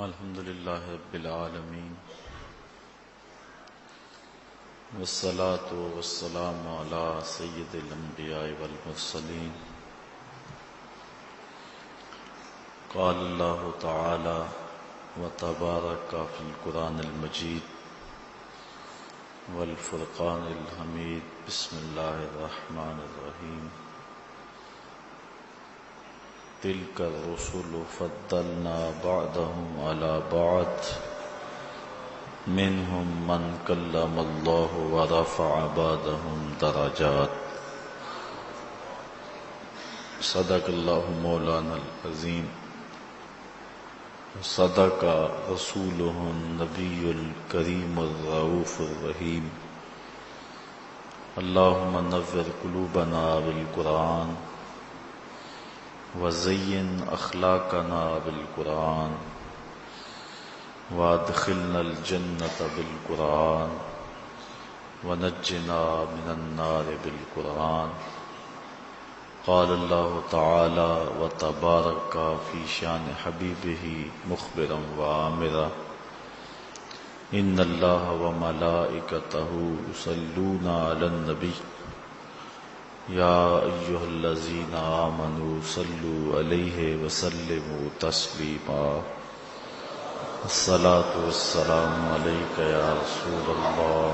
الحمد للہ رب العالمین والصلاة والسلام علی سید الانبیاء والمرسلین قال اللہ تعالی وتبارک فی القرآن المجید والفرقان الحمید بسم اللہ الرحمن الرحیم تلک الرسل فضلنا بعضهم على بعض منهم من کلم اللہ ورفع بعضهم درجات صدق اللہ مولانا العظیم صدق رسولہ النبی الکریم الرؤوف الرحیم اللہم نور قلوبنا بالقرآن وزین اخلاقنا بالقرآن وادخلنا الجنة بالقرآن ونجنا من النار بالقرآن قال اللہ تعالی وتبارک فی شان حبیبہ مخبرا وآمرا ان اللہ وملائکتہ یصلون علی النبی یا ایھا الذین آمنوا صلوا علیہ وسلموا تسلیما الصلاۃ والسلام علیک یا رسول اللہ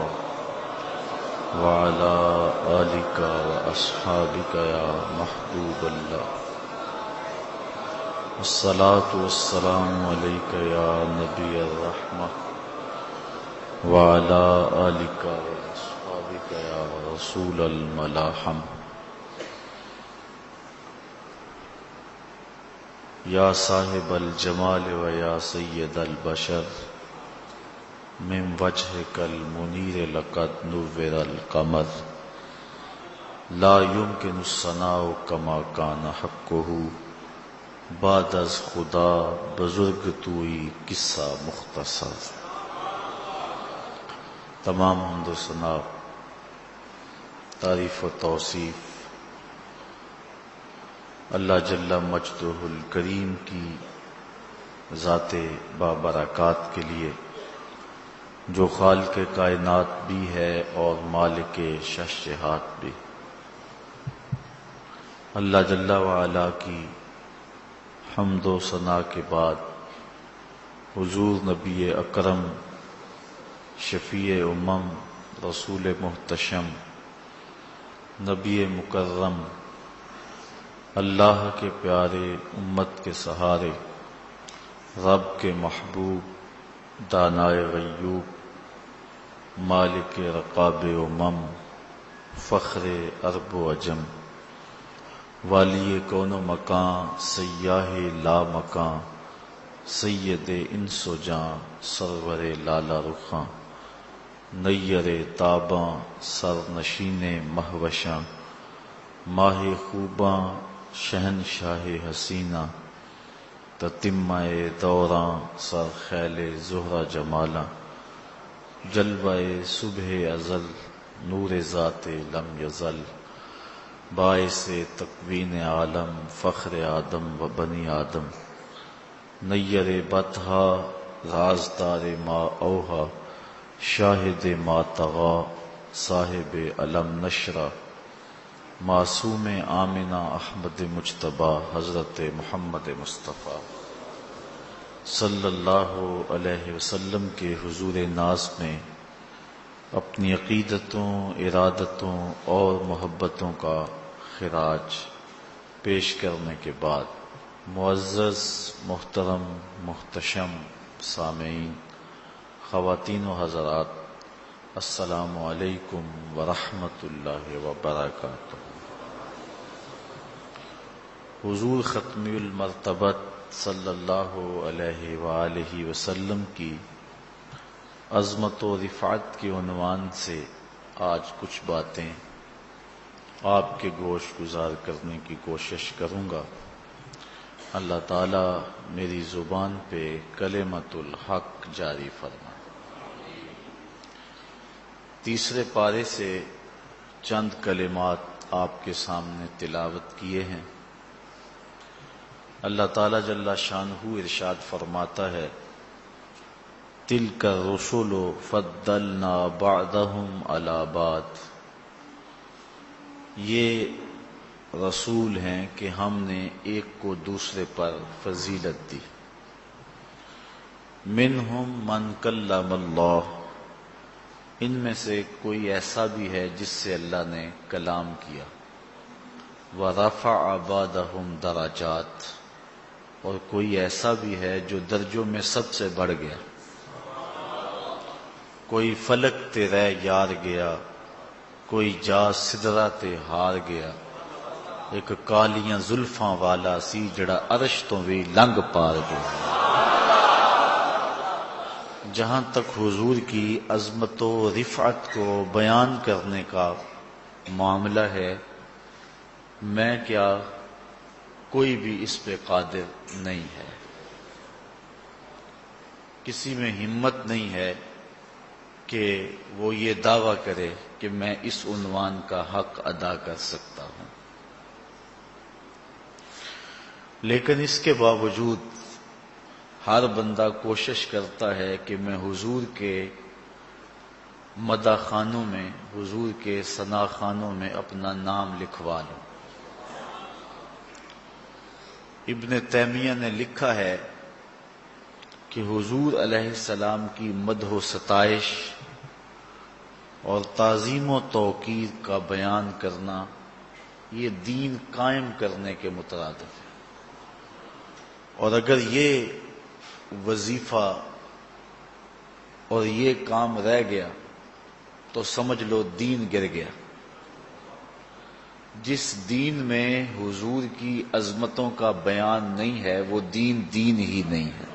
وعلی آلک واصحابک یا محبوب اللہ الصلاۃ والسلام علیک یا نبی الرحمہ وعلی آلک واصحابک یا رسول الملاحم یا صاحب الجمال و یا سید البشر من وجهک المنیر لقد نور القمر لا يمكن الثناء كما كان حقه بعد از خدا بزرگ توئی قصہ مختصر تمام حمد و ثنا تعریف و توصیف اللہ جل مجدہ الکریم کی ذات بابرکات کے لیے جو خالق کائنات بھی ہے اور مالک شہنشاہات بھی. اللہ جل وعلا کی حمد و ثنا کے بعد حضور نبی اکرم شفیع امم رسول محتشم نبی مکرم اللہ کے پیارے امت کے سہارے رب کے محبوب دانائے غیوب مالک رقاب امم فخر عرب و عجم والی کون و مکان سیاہ لا مکان سید انس و جاں سرور لالا رخاں نیر تاباں سر نشین مہوشاں ماہ خوباں شہنشاہ حسینہ تتمہ دوراں سر خیل زہرہ جمالاں جلوہ صبح ازل نور ذات لم یزل باعث تکوین عالم فخر آدم و بنی آدم نیر بطحا رازدار ما اوہا شاہد ما طغا صاحب علم نشرہ معصوم آمنہ احمد مجتبی حضرت محمد مصطفیٰ صلی اللہ علیہ وسلم کے حضور ناز میں اپنی عقیدتوں ارادتوں اور محبتوں کا خراج پیش کرنے کے بعد معزز محترم محتشم سامعین خواتین و حضرات السلام علیکم ورحمۃ اللہ وبرکاتہ. حضور ختمی المرتبت صلی اللہ علیہ وآلہ وسلم کی عظمت و رفعت کے عنوان سے آج کچھ باتیں آپ کے گوش گزار کرنے کی کوشش کروں گا. اللہ تعالی میری زبان پہ کلمۃ الحق جاری فرمائے. تیسرے پارے سے چند کلمات آپ کے سامنے تلاوت کیے ہیں. اللہ تعالی جل شانہ ارشاد فرماتا ہے تلک الرسل فضلنا بعضهم علی بعض، یہ رسول ہیں کہ ہم نے ایک کو دوسرے پر فضیلت دی۔ منہم من کلم اللہ، ان میں سے کوئی ایسا بھی ہے جس سے اللہ نے کلام کیا۔ وَرَفَعَ بَعْضَهُمْ دَرَجَاتٍ، اور کوئی ایسا بھی ہے جو درجوں میں سب سے بڑھ گیا۔ کوئی فلک تے رہ یار گیا، کوئی جا سدرہ تے ہار گیا، ایک کالیاں زلفاں والا سی جڑا عرش تو بھی لنگ پار گیا۔ جہاں تک حضور کی عظمت و رفعت کو بیان کرنے کا معاملہ ہے، میں کیا کوئی بھی اس پہ قادر نہیں ہے، کسی میں ہمت نہیں ہے کہ وہ یہ دعویٰ کرے کہ میں اس عنوان کا حق ادا کر سکتا ہوں۔ لیکن اس کے باوجود ہر بندہ کوشش کرتا ہے کہ میں حضور کے مدح خانوں میں، حضور کے ثنا خانوں میں اپنا نام لکھوا لوں۔ ابن تیمیہ نے لکھا ہے کہ حضور علیہ السلام کی مدح و ستائش اور تعظیم و توقیر کا بیان کرنا یہ دین قائم کرنے کے مترادف ہے، اور اگر یہ وظیفہ اور یہ کام رہ گیا تو سمجھ لو دین گر گیا۔ جس دین میں حضور کی عظمتوں کا بیان نہیں ہے وہ دین ہی نہیں ہے۔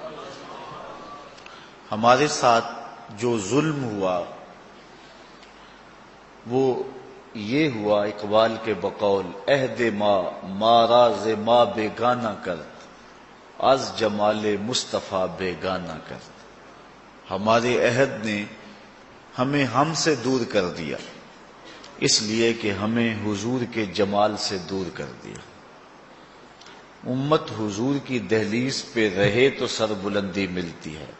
ہمارے ساتھ جو ظلم ہوا وہ یہ ہوا، اقبال کے بقول عہد ما راز ما بیگانہ کرت، از جمال مصطفیٰ بیگانہ کرت۔ ہمارے عہد نے ہمیں ہم سے دور کر دیا، اس لیے کہ ہمیں حضور کے جمال سے دور کر دیا۔ امت حضور کی دہلیز پہ رہے تو سر بلندی ملتی ہے۔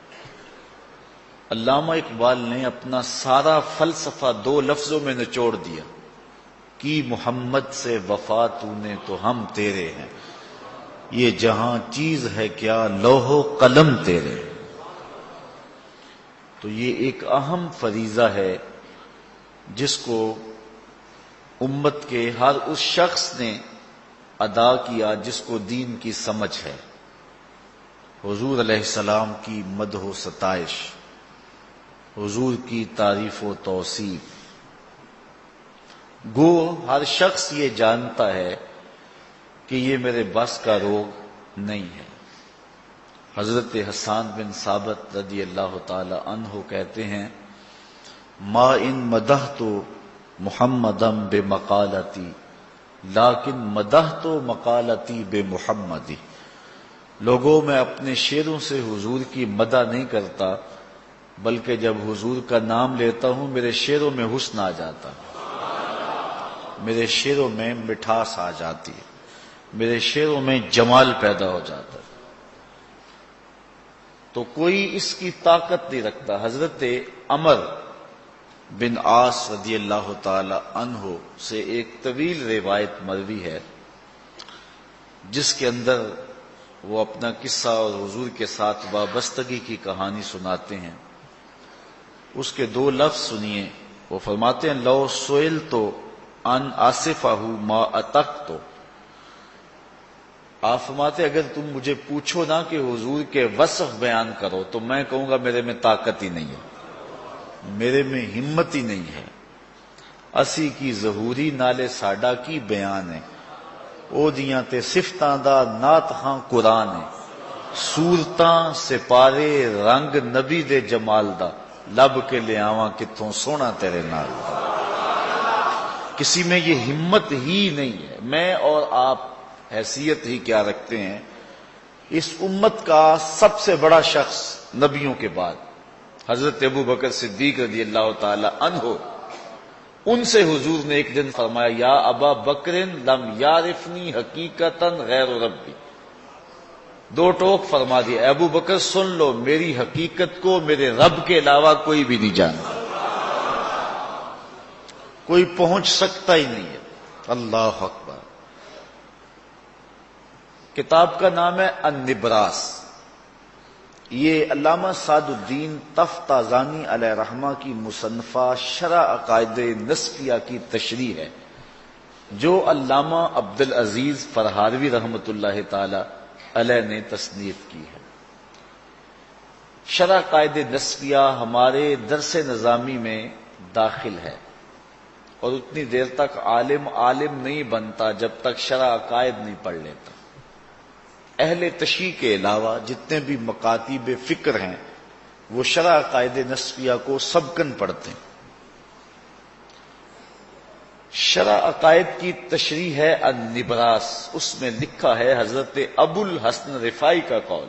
علامہ اقبال نے اپنا سارا فلسفہ 2 لفظوں میں نچوڑ دیا، کی محمد سے وفا تو نے تو ہم تیرے ہیں، یہ جہاں چیز ہے کیا لوح و قلم تیرے۔ تو یہ ایک اہم فریضہ ہے جس کو امت کے ہر اس شخص نے ادا کیا جس کو دین کی سمجھ ہے۔ حضور علیہ السلام کی مدح و ستائش، حضور کی تعریف و توصیف۔ گو ہر شخص یہ جانتا ہے کہ یہ میرے بس کا روگ نہیں ہے۔ حضرت حسان بن ثابت رضی اللہ تعالی عنہ کہتے ہیں، ما ان مدحت محمدم بمقالتی لیکن مدحت مقالتی بمحمدی۔ لوگوں میں اپنے شعروں سے حضور کی مدح نہیں کرتا، بلکہ جب حضور کا نام لیتا ہوں میرے شعروں میں حسن آ جاتا ہے، میرے شعروں میں مٹھاس آ جاتی ہے، میرے شعروں میں جمال پیدا ہو جاتا ہے۔ تو کوئی اس کی طاقت نہیں رکھتا۔ حضرت عمر بن عاص رضی اللہ تعالی عنہ سے ایک طویل روایت مروی ہے جس کے اندر وہ اپنا قصہ اور حضور کے ساتھ وابستگی کی کہانی سناتے ہیں۔ اس کے 2 لفظ سنیے، وہ فرماتے ہیں لو سئل تو ان آصفہ ما اتقت، آپ فرماتے اگر تم مجھے پوچھو نا کہ حضور کے وصف بیان کرو تو میں کہوں گا میرے میں طاقت ہی نہیں ہے، میرے میں ہمت ہی نہیں ہے۔ اسی کی ظہوری نالے ساڈا کی بیان ہے، او دیاں تے صفتاں دا نات خاں قرآن ہے، صورتاں سپارے رنگ نبی دے جمال دا، لب کے لے آواں کتھوں سونا تیرے نال دا۔ کسی میں یہ ہمت ہی نہیں ہے۔ میں اور آپ حیثیت ہی کیا رکھتے ہیں؟ اس امت کا سب سے بڑا شخص نبیوں کے بعد حضرت ابو بکر صدیق رضی اللہ تعالی عنہ، ان سے حضور نے ایک دن فرمایا یا ابا بکر لم یعرفنی حقیقتا غیر ربی، دو ٹوک فرما دیا، ابو بکر سن لو میری حقیقت کو میرے رب کے علاوہ کوئی بھی نہیں جانتا، کوئی پہنچ سکتا ہی نہیں ہے۔ اللہ اکبر۔ کتاب کا نام ہے النبراس، یہ علامہ سعد الدین تفتازانی علیہ رحمہ کی مصنفہ شرح عقائد نسفیہ کی تشریح ہے، جو علامہ عبدالعزیز فرہاروی رحمۃ اللہ تعالی علیہ نے تصنیف کی ہے۔ شرح عقائد نسفیہ ہمارے درس نظامی میں داخل ہے، اور اتنی دیر تک عالم نہیں بنتا جب تک شرح عقائد نہیں پڑھ لیتا۔ اہل تشیع کے علاوہ جتنے بھی مکاتب فکر ہیں وہ شرح عقائد نسفیہ کو سبقاً پڑھتے ہیں۔ شرح عقائد کی تشریح ہے النبراس، اس میں لکھا ہے حضرت ابو الحسن رفاعی کا قول،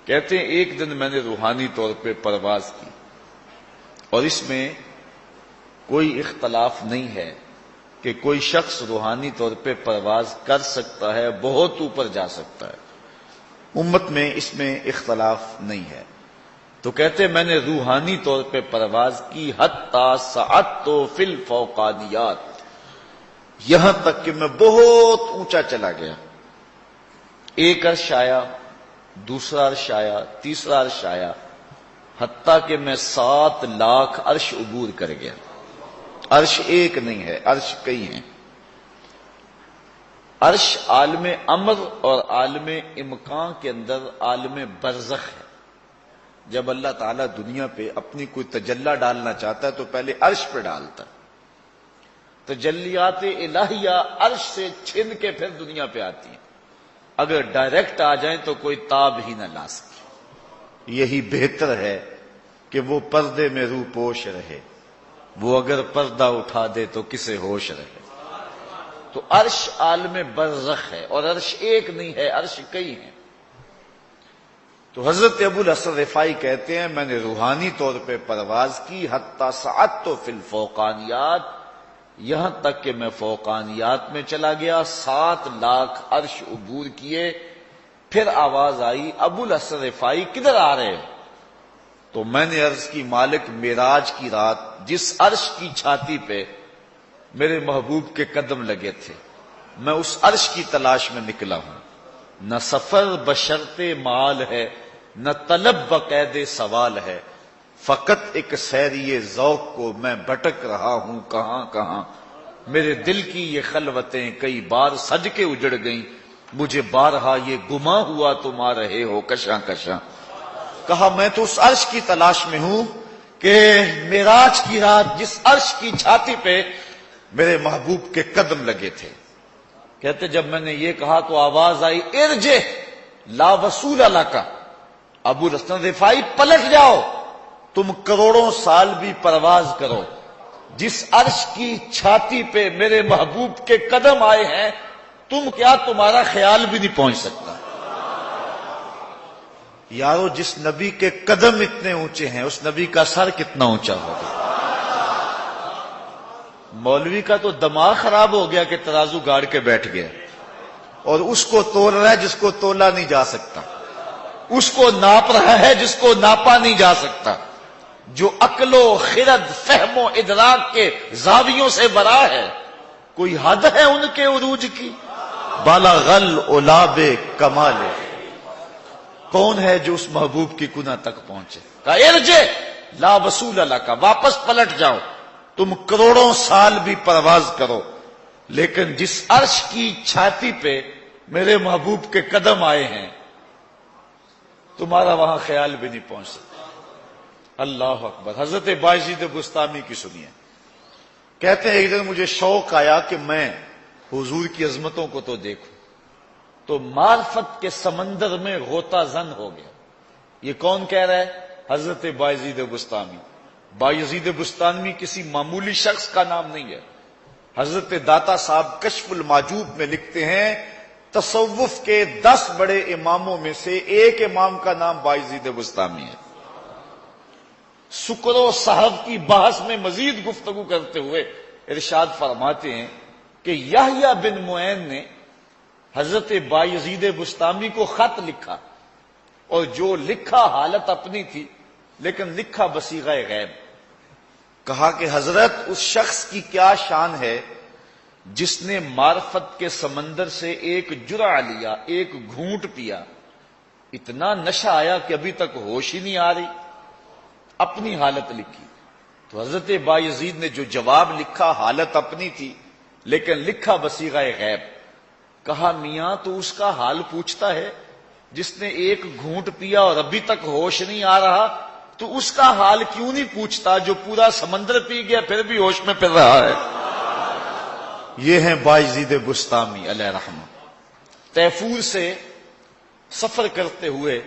کہتے ہیں ایک دن میں نے روحانی طور پہ پرواز کی، اور اس میں کوئی اختلاف نہیں ہے کہ کوئی شخص روحانی طور پہ پرواز کر سکتا ہے، بہت اوپر جا سکتا ہے، امت میں اس میں اختلاف نہیں ہے۔ تو کہتے میں نے روحانی طور پہ پرواز کی حتی صعدت فی الفوقانیات، یہاں تک کہ میں بہت اونچا چلا گیا، ایک عرش آیا، دوسرا عرش آیا، تیسرا عرش آیا، حتیٰ کہ میں 7 لاکھ عرش عبور کر گیا۔ عرش ایک نہیں ہے، عرش کئی ہیں۔ عرش عالم امر اور عالم امکان کے اندر عالم برزخ ہے۔ جب اللہ تعالیٰ دنیا پہ اپنی کوئی تجلی ڈالنا چاہتا ہے تو پہلے عرش پہ ڈالتا ہے، تجلیات الہیہ عرش سے چھن کے پھر دنیا پہ آتی ہیں، اگر ڈائریکٹ آ جائیں تو کوئی تاب ہی نہ لا سکے۔ یہی بہتر ہے کہ وہ پردے میں روح پوش رہے، وہ اگر پردہ اٹھا دے تو کسے ہوش رہے۔ تو عرش عالم برزخ ہے، اور عرش ایک نہیں ہے، عرش کئی ہیں۔ تو حضرت ابو الحسن رفاعی کہتے ہیں میں نے روحانی طور پہ پرواز کی حتی صعدت فی الفوقانیات، یہاں تک کہ میں فوقانیات میں چلا گیا، 7 لاکھ عرش عبور کیے۔ پھر آواز آئی ابو الحسن رفاعی کدھر آ رہے ہیں؟ تو میں نے عرض کی مالک معراج کی رات جس عرش کی چھاتی پہ میرے محبوب کے قدم لگے تھے، میں اس عرش کی تلاش میں نکلا ہوں۔ نہ سفر بشرط مال ہے، نہ طلب بقید سوال ہے، فقط ایک سیری ذوق کو میں بھٹک رہا ہوں کہاں کہاں۔ میرے دل کی یہ خلوتیں کئی بار سج کے اجڑ گئیں، مجھے بارہا یہ گما ہوا تم آ رہے ہو کشاں کشاں۔ کہا میں تو اس عرش کی تلاش میں ہوں کہ معراج کی رات جس عرش کی چھاتی پہ میرے محبوب کے قدم لگے تھے۔ کہتے جب میں نے یہ کہا تو آواز آئی ارجع لا وصول لک، ابو الحسن رفاعی پلٹ جاؤ، تم کروڑوں سال بھی پرواز کرو، جس عرش کی چھاتی پہ میرے محبوب کے قدم آئے ہیں تم کیا تمہارا خیال بھی نہیں پہنچ سکتا۔ یارو جس نبی کے قدم اتنے اونچے ہیں اس نبی کا سر کتنا اونچا ہوگا۔ مولوی کا تو دماغ خراب ہو گیا کہ ترازو گاڑ کے بیٹھ گیا، اور اس کو تول رہا ہے جس کو تولا نہیں جا سکتا، اس کو ناپ رہا ہے جس کو ناپا نہیں جا سکتا، جو عقل و خرد فہم و ادراک کے زاویوں سے برا ہے، کوئی حد ہے ان کے عروج کی؟ بالغ العلاب کمال، کون ہے جو اس محبوب کی کنہ تک پہنچے؟ کہا ارجع لا وصول لک، واپس پلٹ جاؤ، تم کروڑوں سال بھی پرواز کرو، لیکن جس عرش کی چھاتی پہ میرے محبوب کے قدم آئے ہیں تمہارا وہاں خیال بھی نہیں پہنچ سکتا۔ اللہ اکبر۔ حضرت بایزید بستامی کی سنیے، کہتے ہیں ایک دن مجھے شوق آیا کہ میں حضور کی عظمتوں کو تو دیکھوں، تو معرفت کے سمندر میں غوطہ زن ہو گیا۔ یہ کون کہہ رہا ہے؟ حضرت بایزید بستامی۔ بایزید بستامی کسی معمولی شخص کا نام نہیں ہے۔ حضرت داتا صاحب کشف المعجوب میں لکھتے ہیں تصوف کے 10 بڑے اماموں میں سے ایک امام کا نام بایزید بستامی ہے۔ سکر و صحف کی بحث میں مزید گفتگو کرتے ہوئے ارشاد فرماتے ہیں کہ یحییٰ بن معین نے حضرت بایزید بسطامی کو خط لکھا، اور جو لکھا حالت اپنی تھی لیکن لکھا بصیغہ غیب. کہا کہ حضرت اس شخص کی کیا شان ہے جس نے معرفت کے سمندر سے ایک جرعہ لیا، ایک گھونٹ پیا، اتنا نشہ آیا کہ ابھی تک ہوش ہی نہیں آ رہی. اپنی حالت لکھی. تو حضرت بایزید نے جو جواب لکھا حالت اپنی تھی لیکن لکھا بصیغہ غیب. کہا میاں تو اس کا حال پوچھتا ہے جس نے ایک گھونٹ پیا اور ابھی تک ہوش نہیں آ رہا، تو اس کا حال کیوں نہیں پوچھتا جو پورا سمندر پی گیا پھر بھی ہوش میں پھر رہا ہے. یہ ہیں بایزید بسطامی علیہ رحمہ. تیفور سے سفر کرتے ہوئے،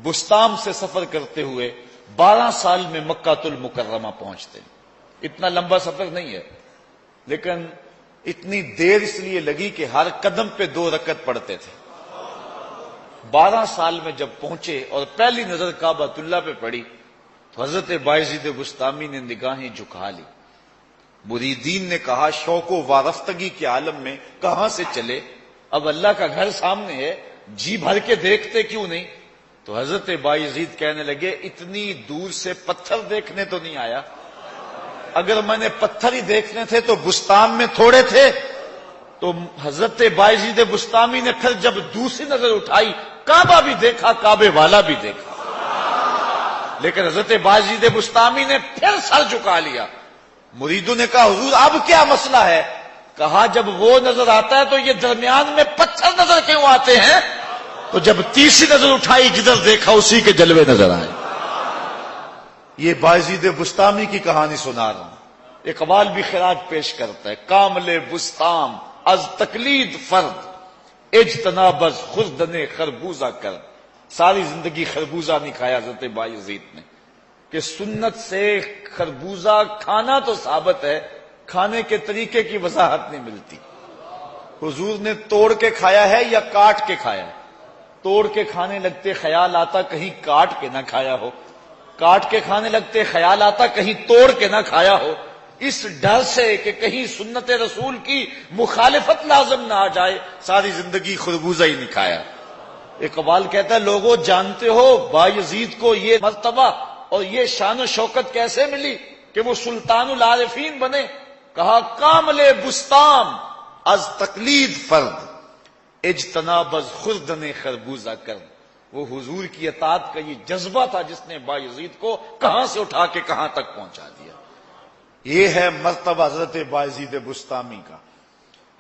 بسطام سے سفر کرتے ہوئے 12 سال میں مکہ المکرمہ پہنچتے. اتنا لمبا سفر نہیں ہے لیکن اتنی دیر اس لیے لگی کہ ہر قدم پہ 2 رکعت پڑھتے تھے. 12 سال میں جب پہنچے اور پہلی نظر کعبۃ اللہ پہ پڑی تو حضرت بایزید بسطامی نے نگاہیں جھکا لی. مریدین نے کہا شوق و وارفتگی کے عالم میں کہاں سے چلے، اب اللہ کا گھر سامنے ہے، جی بھر کے دیکھتے کیوں نہیں؟ تو حضرت بایزید کہنے لگے اتنی دور سے پتھر دیکھنے تو نہیں آیا، اگر میں نے پتھر ہی دیکھنے تھے تو بسطام میں تھوڑے تھے. تو حضرت بایزید بسطامی نے پھر جب دوسری نظر اٹھائی کعبہ بھی دیکھا، کعبے والا بھی دیکھا، لیکن حضرت بایزید بسطامی نے پھر سر جھکا لیا. مریدوں نے کہا حضور اب کیا مسئلہ ہے؟ کہا جب وہ نظر آتا ہے تو یہ درمیان میں پتھر نظر کیوں آتے ہیں؟ تو جب تیسری نظر اٹھائی جدھر دیکھا اسی کے جلوے نظر آئے. یہ بایزید بسطامی کی کہانی سنا رہا ہوں. اقبال بھی خراج پیش کرتا ہے، کامل بسطام از تقلید فرد اجتناب از خوردن خربوزہ کر. ساری زندگی خربوزہ نہیں کھایا حضرت بایزید نے کہ سنت سے خربوزہ کھانا تو ثابت ہے، کھانے کے طریقے کی وضاحت نہیں ملتی. حضور نے توڑ کے کھایا ہے یا کاٹ کے کھایا ہے؟ توڑ کے کھانے لگتے خیال آتا کہیں کاٹ کے نہ کھایا ہو، کاٹ کے کھانے لگتے خیال آتا کہیں توڑ کے نہ کھایا ہو، اس ڈر سے کہ کہیں سنت رسول کی مخالفت لازم نہ آ جائے ساری زندگی خربوزہ ہی نہیں کھایا. اقبال کہتا ہے لوگوں جانتے ہو بایزید کو یہ مرتبہ اور یہ شان و شوکت کیسے ملی کہ وہ سلطان العارفین بنے؟ کہا کامل بسطام از تقلید فرد اجتناب از خوردن خربوزہ کر. وہ حضور کی اطاعت کا یہ جذبہ تھا جس نے بایزید کو کہاں سے اٹھا کے کہاں تک پہنچا دیا. یہ ہے مرتبہ حضرت بایزید بسطامی کا.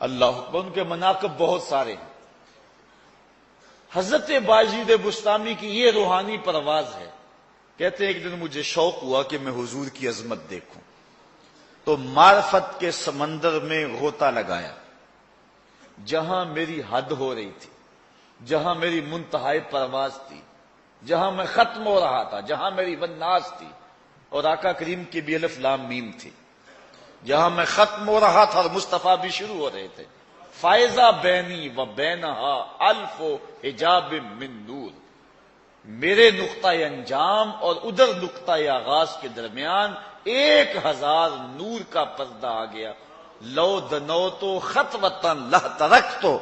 اللہ اکبر. ان کے مناقب بہت سارے ہیں. حضرت بایزید بسطامی کی یہ روحانی پرواز ہے. کہتے ایک دن مجھے شوق ہوا کہ میں حضور کی عظمت دیکھوں، تو معرفت کے سمندر میں غوطہ لگایا. جہاں میری حد ہو رہی تھی، جہاں میری منتہائی پرواز تھی، جہاں میں ختم ہو رہا تھا، جہاں میری والناس تھی اور آقا کریم کی بھی الف لام میم تھی، جہاں میں ختم ہو رہا تھا اور مصطفیٰ بھی شروع ہو رہے تھے. فائزہ بینی و بینہا الف و حجاب من نور. میرے نقطۂ انجام اور ادھر نقطۂ آغاز کے درمیان 1000 نور کا پردہ آ گیا. لو دنو تو خط وطن لہ ترک تو،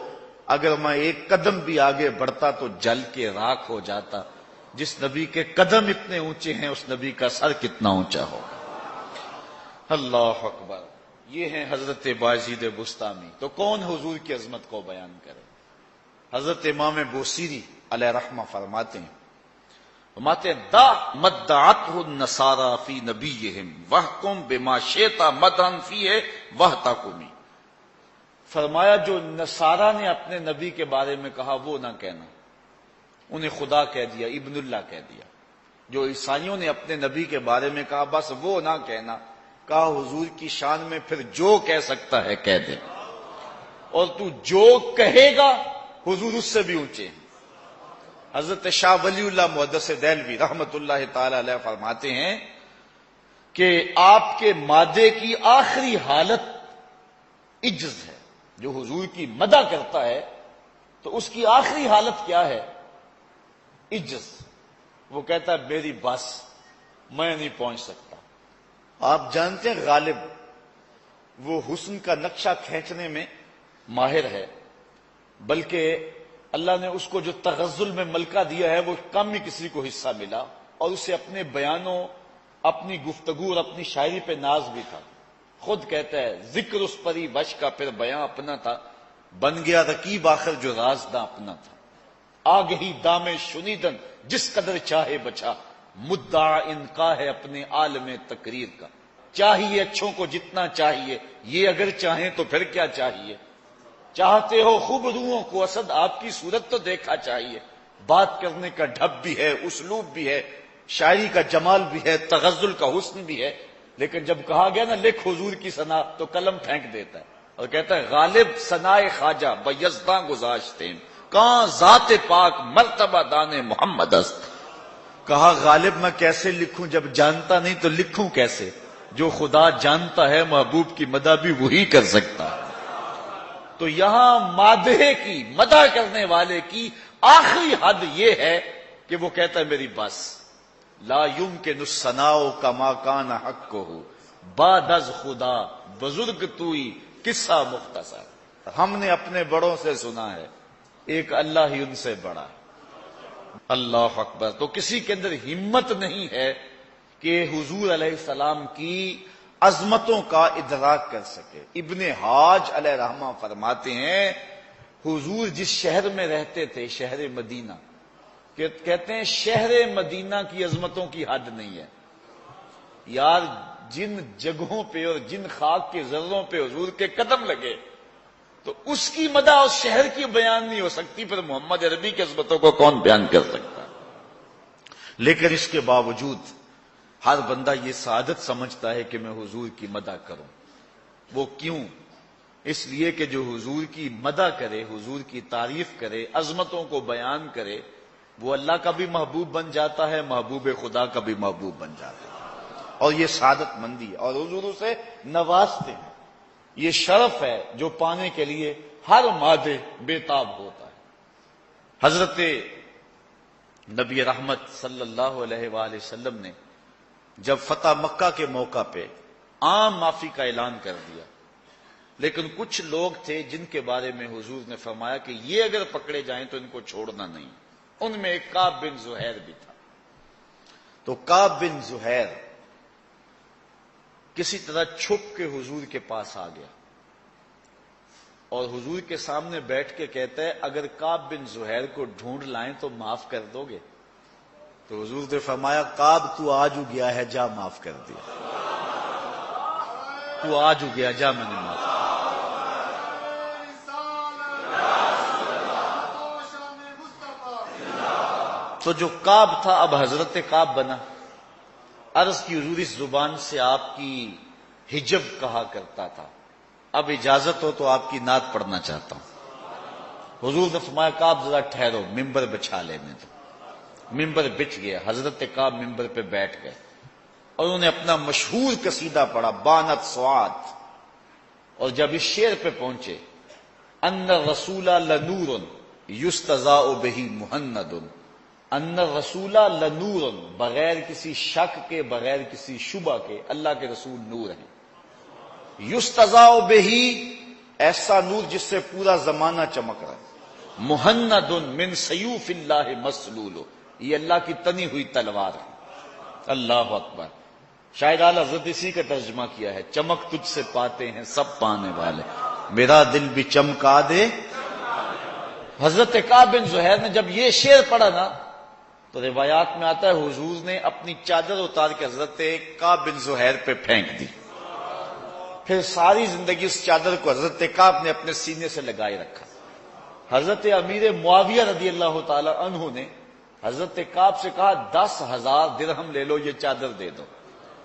اگر میں ایک قدم بھی آگے بڑھتا تو جل کے راکھ ہو جاتا. جس نبی کے قدم اتنے اونچے ہیں اس نبی کا سر کتنا اونچا ہوگا. اللہ اکبر. یہ ہیں حضرت بایزید بسطامی. تو کون حضور کی عظمت کو بیان کرے؟ حضرت امام بوصیری علیہ رحمہ فرماتے ہیں دا مدعته النصارى فی نبیہم وحکم بما شئت مدحا فیہ وحتکمی. فرمایا جو نصارہ نے اپنے نبی کے بارے میں کہا وہ نہ کہنا، انہیں خدا کہہ دیا، ابن اللہ کہہ دیا. جو عیسائیوں نے اپنے نبی کے بارے میں کہا بس وہ نہ کہنا. کہا حضور کی شان میں پھر جو کہہ سکتا ہے کہہ دے، اور تو جو کہے گا حضور اس سے بھی اونچے ہیں. حضرت شاہ ولی اللہ محدث دہلوی رحمت اللہ تعالی علیہ فرماتے ہیں کہ آپ کے مادے کی آخری حالت عجز ہے. جو حضور کی مدح کرتا ہے تو اس کی آخری حالت کیا ہے؟ عجز. وہ کہتا ہے میری بس، میں نہیں پہنچ سکتا. آپ جانتے ہیں غالب وہ حسن کا نقشہ کھینچنے میں ماہر ہے. بلکہ اللہ نے اس کو جو تغزل میں ملکہ دیا ہے وہ کم ہی کسی کو حصہ ملا، اور اسے اپنے بیانوں، اپنی گفتگو اور اپنی شاعری پہ ناز بھی تھا۔ خود کہتا ہے ذکر اس پری وش کا پھر بیاں اپنا تھا، بن گیا رقیب آخر جو رازداں اپنا تھا۔ آگہی دام شنیدن جس قدر چاہے بچا، مدعا انکا ہے اپنے عالم تقریر کا۔ چاہیے اچھوں کو جتنا چاہیے، یہ اگر چاہیں تو پھر کیا چاہیے۔ چاہتے ہو خوب روحوں کو اسد، آپ کی صورت تو دیکھا چاہیے۔ بات کرنے کا ڈھب بھی ہے، اسلوب بھی ہے، شاعری کا جمال بھی ہے، تغزل کا حسن بھی ہے، لیکن جب کہا گیا نا لکھ حضور کی ثنا تو قلم پھینک دیتا ہے اور کہتا ہے غالب ثنائے خواجہ بیزداں گذاشتے کہاں ذات پاک مرتبہ دان محمد است۔ کہا غالب میں کیسے لکھوں، جب جانتا نہیں تو لکھوں کیسے؟ جو خدا جانتا ہے محبوب کی مدح بھی وہی کر سکتا ہے۔ تو یہاں مادح کی، مدح کرنے والے کی آخری حد یہ ہے کہ وہ کہتا ہے میری بس لا یمکن الثناء کما کان حقہ، بعد از خدا بزرگ توئی قصہ مختصر۔ ہم نے اپنے بڑوں سے سنا ہے ایک اللہ ہی ان سے بڑا ہے۔ اللہ اکبر۔ تو کسی کے اندر ہمت نہیں ہے کہ حضور علیہ السلام کی عظمتوں کا ادراک کر سکے۔ ابن حاج علیہ رحمہ فرماتے ہیں حضور جس شہر میں رہتے تھے، شہر مدینہ، کہتے ہیں شہر مدینہ کی عظمتوں کی حد نہیں ہے یار۔ جن جگہوں پہ اور جن خاک کے ذروں پہ حضور کے قدم لگے تو اس کی مدح اس شہر کی بیان نہیں ہو سکتی، پھر محمد عربی کی عظمتوں کو کون بیان کر سکتا؟ لیکن اس کے باوجود ہر بندہ یہ سعادت سمجھتا ہے کہ میں حضور کی مدح کروں۔ وہ کیوں؟ اس لیے کہ جو حضور کی مدح کرے، حضور کی تعریف کرے، عظمتوں کو بیان کرے، وہ اللہ کا بھی محبوب بن جاتا ہے، محبوب خدا کا بھی محبوب بن جاتا ہے، اور یہ سعادت مندی ہے، اور حضور اسے نوازتے ہیں۔ یہ شرف ہے جو پانے کے لیے ہر مادے بے تاب ہوتا ہے۔ حضرت نبی رحمت صلی اللہ علیہ وآلہ وسلم نے جب فتح مکہ کے موقع پہ عام معافی کا اعلان کر دیا، لیکن کچھ لوگ تھے جن کے بارے میں حضور نے فرمایا کہ یہ اگر پکڑے جائیں تو ان کو چھوڑنا نہیں۔ ان میں ایک کعب بن زہیر بھی تھا۔ تو کعب بن زہیر کسی طرح چھپ کے حضور کے پاس آ گیا اور حضور کے سامنے بیٹھ کے کہتا ہے اگر کعب بن زہیر کو ڈھونڈ لائیں تو معاف کر دو گے؟ تو حضور نے فرمایا کعب تو آج ہو گیا ہے، جا معاف کر دیا، تو آج ہو گیا، جا میں نے معاف کر دیا۔ تو جو کعب تھا اب حضرت کعب بنا۔ عرض کی حضور اس زبان سے آپ کی حجب کہا کرتا تھا، اب اجازت ہو تو آپ کی نعت پڑھنا چاہتا ہوں۔ حضور نے فرمایا کعب ذرا ٹھہرو، ممبر بچھا لینے دو۔ ممبر بچھ گیا، حضرت کعب ممبر پہ بیٹھ گئے اور انہوں نے اپنا مشہور قصیدہ پڑھا بانت سعاد، اور جب اس شعر پہ پہنچے ان الرسول لنور یستضاء بہ مہند، ان الرسول لنور، بغیر کسی شک کے، بغیر کسی شبہ کے اللہ کے رسول نور ہیں۔ یستضاء بہ، ایسا نور جس سے پورا زمانہ چمک رہا ہے۔ مہند من سیوف اللہ مسلول، یہ اللہ کی تنی ہوئی تلوار ہے۔ اللہ اکبر۔ شاید اعلی حضرت اسی کا ترجمہ کیا ہے، چمک تجھ سے پاتے ہیں سب پانے والے، میرا دل بھی چمکا دے۔ حضرت کعب بن زہیر نے جب یہ شعر پڑھا نا تو روایات میں آتا ہے حضور نے اپنی چادر اتار کے حضرت کعب بن زہیر پہ پھینک دی، پھر ساری زندگی اس چادر کو حضرت کعب نے اپنے سینے سے لگائے رکھا۔ حضرت امیر معاویہ رضی اللہ تعالی عنہ نے حضرت کعب سے کہا 10,000 درہم لے لو، یہ چادر دے دو۔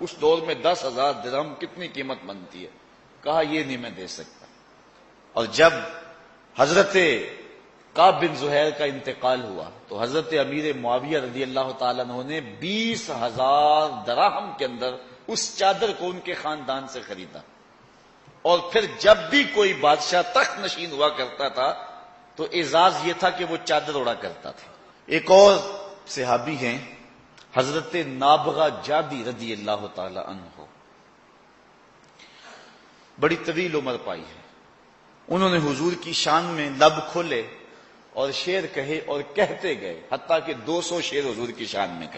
اس دور میں 10,000 درہم کتنی قیمت بنتی ہے؟ کہا یہ نہیں میں دے سکتا۔ اور جب حضرت کعب بن زہیر کا انتقال ہوا تو حضرت امیر معاویہ رضی اللہ تعالیٰ عنہ نے 20,000 دراہم کے اندر اس چادر کو ان کے خاندان سے خریدا، اور پھر جب بھی کوئی بادشاہ تخت نشین ہوا کرتا تھا تو اعزاز یہ تھا کہ وہ چادر اڑا کرتا تھا۔ ایک اور صحابی ہیں حضرت نابغہ جادی رضی اللہ تعالی عنہ، بڑی طویل عمر پائی ہے، انہوں نے حضور کی شان میں لب کھولے اور شعر کہے اور کہتے گئے، حتیٰ کہ 200 شعر حضور کی شان میں کہے۔